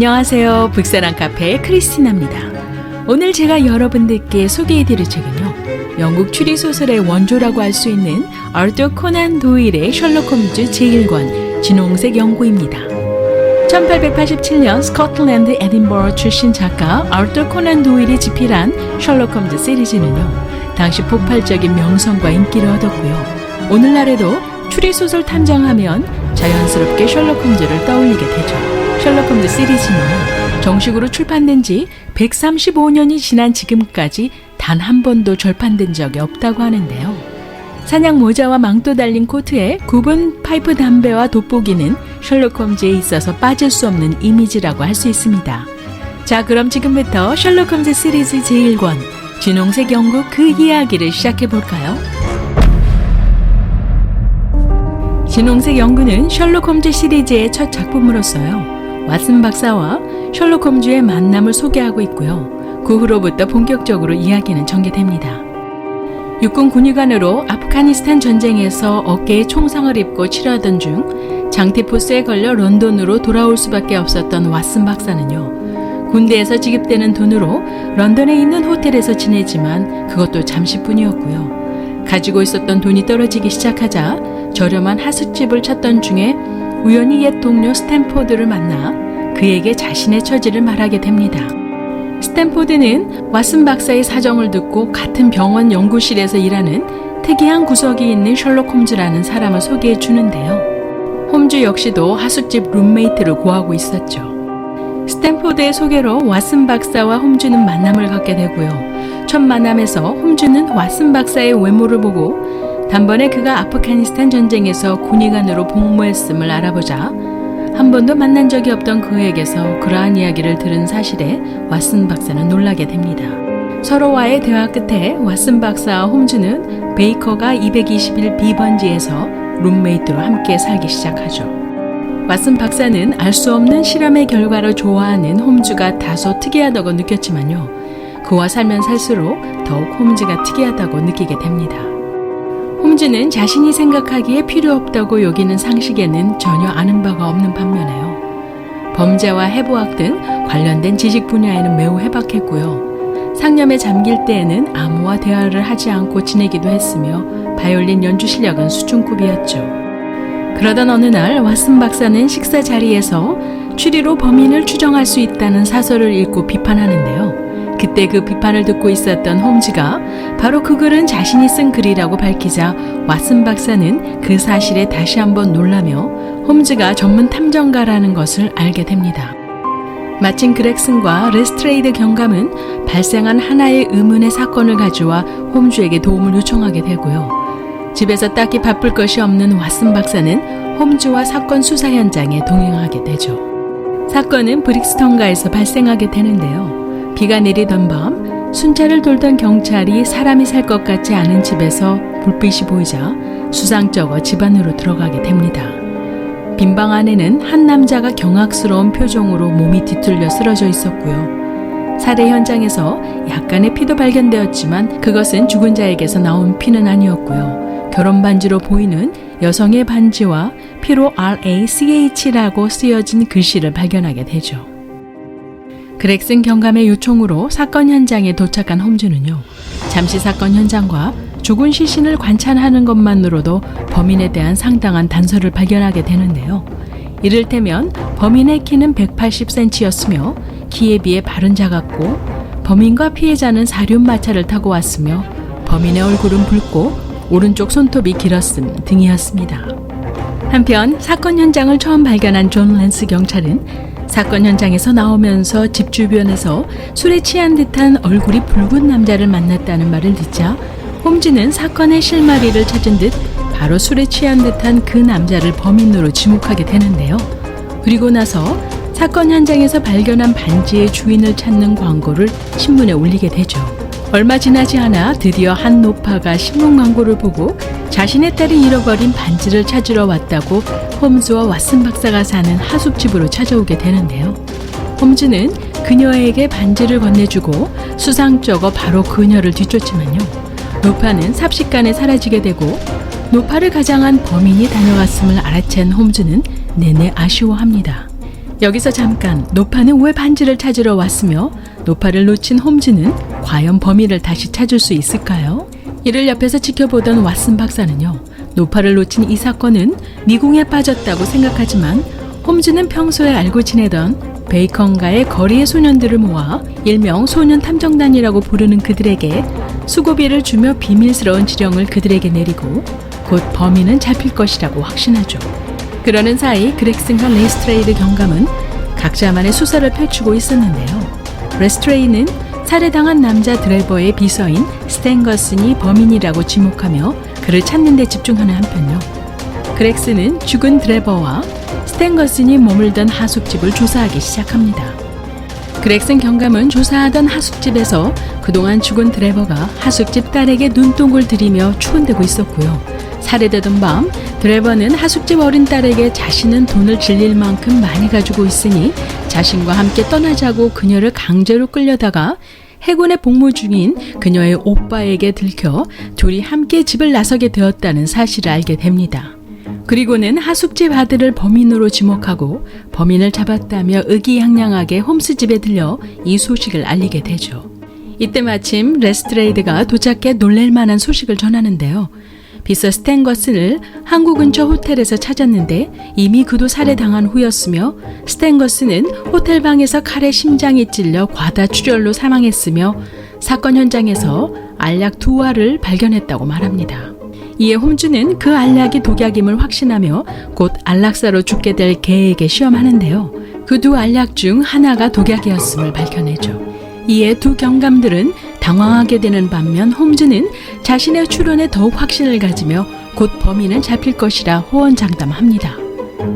안녕하세요. 북사랑 카페의 크리스티나입니다. 오늘 제가 여러분들께 소개해드릴 책은요, 영국 추리소설의 원조라고 할 수 있는 아르터 코난 도일의 셜록 홈즈 제1권 진홍색 연고입니다. 1887년 스코틀랜드 에딘버러 출신 작가 아르터 코난 도일이 집필한 셜록 홈즈 시리즈는요, 당시 폭발적인 명성과 인기를 얻었고요. 오늘날에도 추리소설 탐정하면 자연스럽게 셜록 홈즈를 떠올리게 되죠. 셜록 홈즈 시리즈는 정식으로 출판된 지 135년이 지난 지금까지 단 한 번도 절판된 적이 없다고 하는데요. 사냥 모자와 망토 달린 코트에 굽은 파이프 담배와 돋보기는 셜록 홈즈에 있어서 빠질 수 없는 이미지라고 할 수 있습니다. 자, 그럼 지금부터 셜록 홈즈 시리즈 제1권 진홍색 연고 그 이야기를 시작해볼까요? 진홍색 연구는 셜록 홈즈 시리즈의 첫 작품으로서요, 왓슨 박사와 셜록 홈즈의 만남을 소개하고 있고요. 그 후로부터 본격적으로 이야기는 전개됩니다. 육군 군의관으로 아프가니스탄 전쟁에서 어깨에 총상을 입고 치료하던 중 장티푸스에 걸려 런던으로 돌아올 수밖에 없었던 왓슨 박사는요, 군대에서 지급되는 돈으로 런던에 있는 호텔에서 지내지만 그것도 잠시뿐이었고요. 가지고 있었던 돈이 떨어지기 시작하자 저렴한 하숙집을 찾던 중에 우연히 옛 동료 스탠포드를 만나 그에게 자신의 처지를 말하게 됩니다. 스탠포드는 왓슨 박사의 사정을 듣고 같은 병원 연구실에서 일하는 특이한 구석이 있는 셜록 홈즈라는 사람을 소개해 주는데요. 홈즈 역시도 하숙집 룸메이트를 구하고 있었죠. 스탠포드의 소개로 왓슨 박사와 홈즈는 만남을 갖게 되고요. 첫 만남에서 홈즈는 왓슨 박사의 외모를 보고 단번에 그가 아프가니스탄 전쟁에서 군의관으로 복무했음을 알아보자 한 번도 만난 적이 없던 그에게서 그러한 이야기를 들은 사실에 왓슨 박사는 놀라게 됩니다. 서로와의 대화 끝에 왓슨 박사와 홈즈는 베이커가 221 B번지에서 룸메이트로 함께 살기 시작하죠. 왓슨 박사는 알 수 없는 실험의 결과를 좋아하는 홈즈가 다소 특이하다고 느꼈지만요, 그와 살면 살수록 더욱 홈즈가 특이하다고 느끼게 됩니다. 홈즈는 자신이 생각하기에 필요 없다고 여기는 상식에는 전혀 아는 바가 없는 반면에요, 범죄와 해부학 등 관련된 지식 분야에는 매우 해박했고요. 상념에 잠길 때에는 아무와 대화를 하지 않고 지내기도 했으며 바이올린 연주 실력은 수준급이었죠. 그러던 어느 날 왓슨 박사는 식사 자리에서 추리로 범인을 추정할 수 있다는 사설을 읽고 비판하는데요. 그때 그 비판을 듣고 있었던 홈즈가 바로 그 글은 자신이 쓴 글이라고 밝히자 왓슨 박사는 그 사실에 다시 한번 놀라며 홈즈가 전문 탐정가라는 것을 알게 됩니다. 마침 그렉슨과 레스트레이드 경감은 발생한 하나의 의문의 사건을 가져와 홈즈에게 도움을 요청하게 되고요. 집에서 딱히 바쁠 것이 없는 왓슨 박사는 홈즈와 사건 수사 현장에 동행하게 되죠. 사건은 브릭스턴가에서 발생하게 되는데요. 비가 내리던 밤 순찰을 돌던 경찰이 사람이 살 것 같지 않은 집에서 불빛이 보이자 수상쩍어 집 안으로 들어가게 됩니다. 빈방 안에는 한 남자가 경악스러운 표정으로 몸이 뒤틀려 쓰러져 있었고요. 살해 현장에서 약간의 피도 발견되었지만 그것은 죽은 자에게서 나온 피는 아니었고요. 결혼 반지로 보이는 여성의 반지와 피로 RACH라고 쓰여진 글씨를 발견하게 되죠. 그렉슨 경감의 요청으로 사건 현장에 도착한 홈즈는요, 잠시 사건 현장과 죽은 시신을 관찰하는 것만으로도 범인에 대한 상당한 단서를 발견하게 되는데요. 이를테면 범인의 키는 180cm였으며 키에 비해 발은 작았고 범인과 피해자는 사륜마차를 타고 왔으며 범인의 얼굴은 붉고 오른쪽 손톱이 길었음 등이었습니다. 한편 사건 현장을 처음 발견한 존 랜스 경찰은 사건 현장에서 나오면서 집 주변에서 술에 취한 듯한 얼굴이 붉은 남자를 만났다는 말을 듣자 홈즈는 사건의 실마리를 찾은 듯 바로 술에 취한 듯한 그 남자를 범인으로 지목하게 되는데요. 그리고 나서 사건 현장에서 발견한 반지의 주인을 찾는 광고를 신문에 올리게 되죠. 얼마 지나지 않아 드디어 한 노파가 신문 광고를 보고 자신의 딸이 잃어버린 반지를 찾으러 왔다고 홈즈와 왓슨 박사가 사는 하숙집으로 찾아오게 되는데요. 홈즈는 그녀에게 반지를 건네주고 수상쩍어 바로 그녀를 뒤쫓지만요, 노파는 삽시간에 사라지게 되고 노파를 가장한 범인이 다녀갔음을 알아챈 홈즈는 내내 아쉬워합니다. 여기서 잠깐 노파는 왜 반지를 찾으러 왔으며 노파를 놓친 홈즈는 과연 범인을 다시 찾을 수 있을까요? 이를 옆에서 지켜보던 왓슨 박사는요, 노파를 놓친 이 사건은 미궁에 빠졌다고 생각하지만 홈즈는 평소에 알고 지내던 베이컨과의 거리의 소년들을 모아 일명 소년 탐정단이라고 부르는 그들에게 수고비를 주며 비밀스러운 지령을 그들에게 내리고 곧 범인은 잡힐 것이라고 확신하죠. 그러는 사이 그렉슨과 레스트레이드 경감은 각자만의 수사를 펼치고 있었는데요. 레스트레이는 살해당한 남자 드레버의 비서인 스탠거슨이 범인이라고 지목하며 그를 찾는 데 집중하는 한편요. 그렉슨은 죽은 드레버와 스탠거슨이 머물던 하숙집을 조사하기 시작합니다. 그렉슨 경감은 조사하던 하숙집에서 그동안 죽은 드레버가 하숙집 딸에게 눈독을 들이며 추근대고 있었고요. 살해되던 밤 드레버는 하숙집 어린 딸에게 자신은 돈을 질릴 만큼 많이 가지고 있으니 자신과 함께 떠나자고 그녀를 강제로 끌려다가 해군에 복무 중인 그녀의 오빠에게 들켜 둘이 함께 집을 나서게 되었다는 사실을 알게 됩니다. 그리고는 하숙집 아들을 범인으로 지목하고 범인을 잡았다며 의기양양하게 홈스 집에 들려 이 소식을 알리게 되죠. 이때 마침 레스트레이드가 도착해 놀랄만한 소식을 전하는데요. 비서 스탠거슨을 항구 근처 호텔에서 찾았는데 이미 그도 살해당한 후였으며 스탠거슨은 호텔 방에서 칼에 심장이 찔려 과다출혈로 사망했으며 사건 현장에서 알약 2알을 발견했다고 말합니다. 이에 홈즈는 그 알약이 독약임을 확신하며 곧 안락사로 죽게 될 개에게 시험하는데요. 그 두 알약 중 하나가 독약이었음을 밝혀내죠. 이에 두 경감들은 당황하게 되는 반면 홈즈는 자신의 추론에 더욱 확신을 가지며 곧 범인은 잡힐 것이라 호언장담합니다.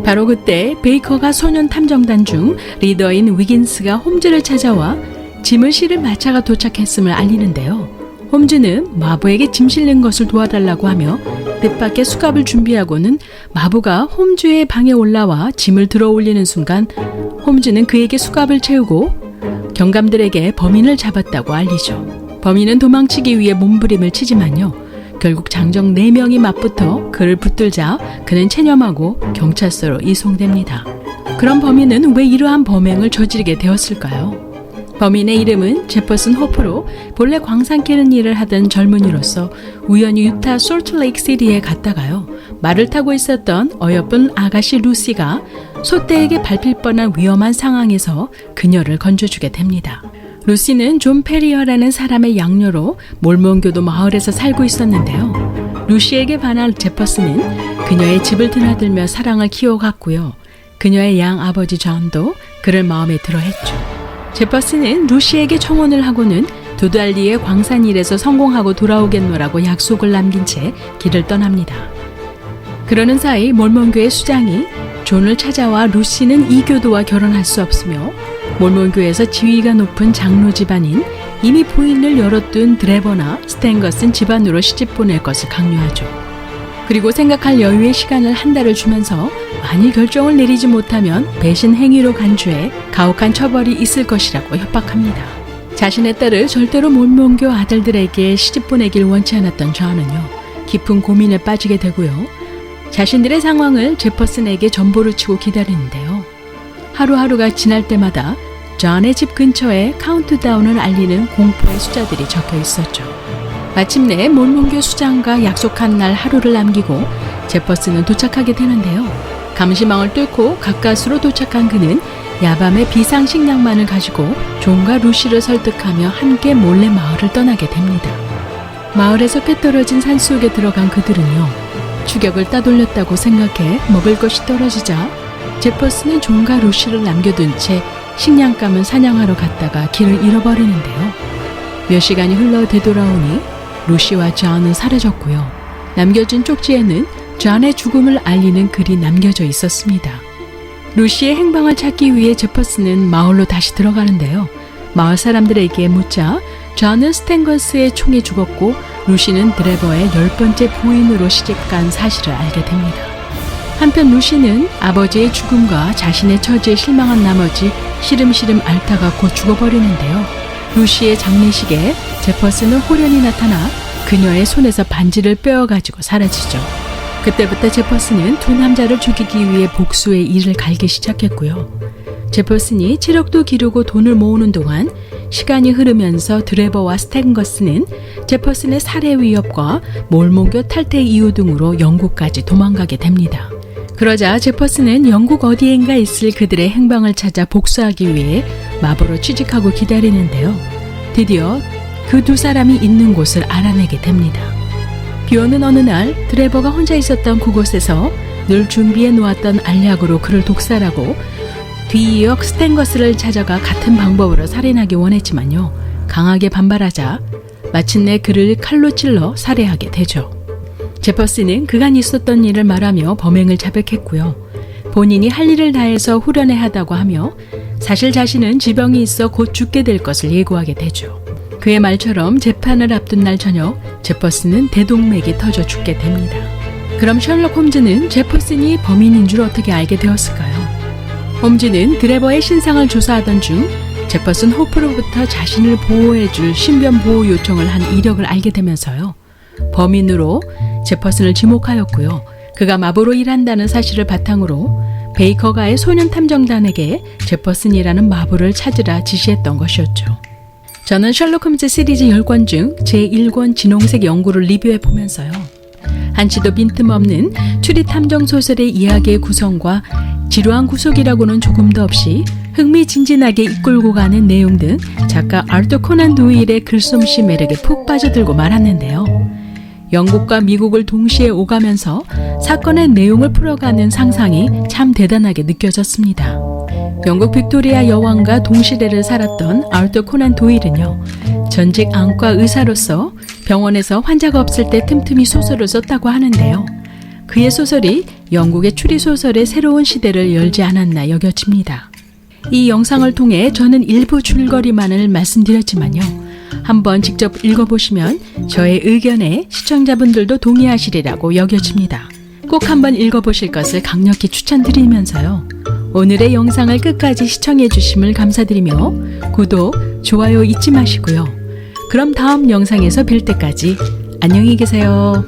바로 그때 베이커가 소년 탐정단 중 리더인 위긴스가 홈즈를 찾아와 짐을 실을 마차가 도착했음을 알리는데요. 홈즈는 마부에게 짐 실는 것을 도와달라고 하며 뜻밖의 수갑을 준비하고는 마부가 홈즈의 방에 올라와 짐을 들어 올리는 순간 홈즈는 그에게 수갑을 채우고 경감들에게 범인을 잡았다고 알리죠. 범인은 도망치기 위해 몸부림을 치지만요. 결국 장정 4명이 맞붙어 그를 붙들자 그는 체념하고 경찰서로 이송됩니다. 그럼 범인은 왜 이러한 범행을 저지르게 되었을까요? 범인의 이름은 제퍼슨 호프로 본래 광산 캐는 일을 하던 젊은이로서 우연히 유타 솔트레이크 시티에 갔다가요. 말을 타고 있었던 어여쁜 아가씨 루시가 소떼에게 밟힐 뻔한 위험한 상황에서 그녀를 건져주게 됩니다. 루시는 존 페리어라는 사람의 양녀로 몰몬교도 마을에서 살고 있었는데요. 루시에게 반한 제퍼슨은 그녀의 집을 드나들며 사랑을 키워갔고요. 그녀의 양 아버지 존도 그를 마음에 들어했죠. 제퍼슨은 루시에게 청혼을 하고는 2달 뒤에 광산 일에서 성공하고 돌아오겠노라고 약속을 남긴 채 길을 떠납니다. 그러는 사이 몰몬교의 수장이 존을 찾아와 루시는 이 교도와 결혼할 수 없으며 몰몬교에서 지위가 높은 장로 집안인 이미 부인을 열어둔 드레버나 스탠거슨 집안으로 시집 보낼 것을 강요하죠. 그리고 생각할 여유의 시간을 1달을 주면서 만일 결정을 내리지 못하면 배신 행위로 간주해 가혹한 처벌이 있을 것이라고 협박합니다. 자신의 딸을 절대로 몰몬교 아들들에게 시집 보내길 원치 않았던 존은요, 깊은 고민에 빠지게 되고요. 자신들의 상황을 제퍼슨에게 전보를 치고 기다리는데요. 하루하루가 지날 때마다 존의 집 근처에 카운트다운을 알리는 공포의 숫자들이 적혀 있었죠. 마침내 몰몬교 수장과 약속한 날 하루를 남기고 제퍼슨은 도착하게 되는데요. 감시망을 뚫고 가까스로 도착한 그는 야밤에 비상식량만을 가지고 존과 루시를 설득하며 함께 몰래 마을을 떠나게 됩니다. 마을에서 꽤 떨어진 산속에 들어간 그들은요, 추격을 따돌렸다고 생각해 먹을 것이 떨어지자 제퍼슨은 존과 루시를 남겨둔 채 식량감을 사냥하러 갔다가 길을 잃어버리는데요. 몇 시간이 흘러 되돌아오니 루시와 존은 사라졌고요. 남겨진 쪽지에는 존의 죽음을 알리는 글이 남겨져 있었습니다. 루시의 행방을 찾기 위해 제퍼슨은 마을로 다시 들어가는데요. 마을 사람들에게 묻자 존은 스탠거스의 총에 죽었고 루시는 드레버의 10번째 부인으로 시집간 사실을 알게 됩니다. 한편 루시는 아버지의 죽음과 자신의 처지에 실망한 나머지 시름시름 앓다가 곧 죽어버리는데요. 루시의 장례식에 제퍼슨은 홀연히 나타나 그녀의 손에서 반지를 빼어가지고 사라지죠. 그때부터 제퍼슨은 두 남자를 죽이기 위해 복수의 이를 갈기 시작했고요. 제퍼슨이 체력도 기르고 돈을 모으는 동안 시간이 흐르면서 드레버와 스탠거스는 제퍼슨의 살해 위협과 몰몬교 탈퇴 이유 등으로 영국까지 도망가게 됩니다. 그러자 제퍼슨은 영국 어디엔가 있을 그들의 행방을 찾아 복수하기 위해 마버로 취직하고 기다리는데요. 드디어 그 두 사람이 있는 곳을 알아내게 됩니다. 비오는 어느 날 드레버가 혼자 있었던 그곳에서 늘 준비해 놓았던 알약으로 그를 독살하고 뒤이어 스탠거스를 찾아가 같은 방법으로 살인하기 원했지만요. 강하게 반발하자 마침내 그를 칼로 찔러 살해하게 되죠. 제퍼슨은 그간 있었던 일을 말하며 범행을 자백했고요. 본인이 할 일을 다해서 후련해하다고 하며 사실 자신은 지병이 있어 곧 죽게 될 것을 예고하게 되죠. 그의 말처럼 재판을 앞둔 날 저녁 제퍼슨은 대동맥이 터져 죽게 됩니다. 그럼 셜록 홈즈는 제퍼슨이 범인인 줄 어떻게 알게 되었을까요? 홈즈는 드레버의 신상을 조사하던 중 제퍼슨 호프로부터 자신을 보호해줄 신변 보호 요청을 한 이력을 알게 되면서요. 범인으로 제퍼슨을 지목하였고요. 그가 마보로 일한다는 사실을 바탕으로 베이커가의 소년 탐정단에게 제퍼슨이라는 마보를 찾으라 지시했던 것이었죠. 저는 셜록 홈즈 시리즈 10권 중 제1권 진홍색 연구를 리뷰해 보면서요. 한치도 빈틈없는 추리 탐정 소설의 이야기의 구성과 지루한 구속이라고는 조금도 없이 흥미진진하게 이끌고 가는 내용 등 작가 아르터 코난 도일의 글솜씨 매력에 푹 빠져들고 말았는데요. 영국과 미국을 동시에 오가면서 사건의 내용을 풀어가는 상상이 참 대단하게 느껴졌습니다. 영국 빅토리아 여왕과 동시대를 살았던 아르터 코난 도일은요. 전직 안과 의사로서 병원에서 환자가 없을 때 틈틈이 소설을 썼다고 하는데요. 그의 소설이 영국의 추리소설의 새로운 시대를 열지 않았나 여겨집니다. 이 영상을 통해 저는 일부 줄거리만을 말씀드렸지만요. 한번 직접 읽어보시면 저의 의견에 시청자분들도 동의하시리라고 여겨집니다. 꼭 한번 읽어보실 것을 강력히 추천드리면서요. 오늘의 영상을 끝까지 시청해 주심을 감사드리며 구독, 좋아요 잊지 마시고요. 그럼 다음 영상에서 뵐 때까지 안녕히 계세요.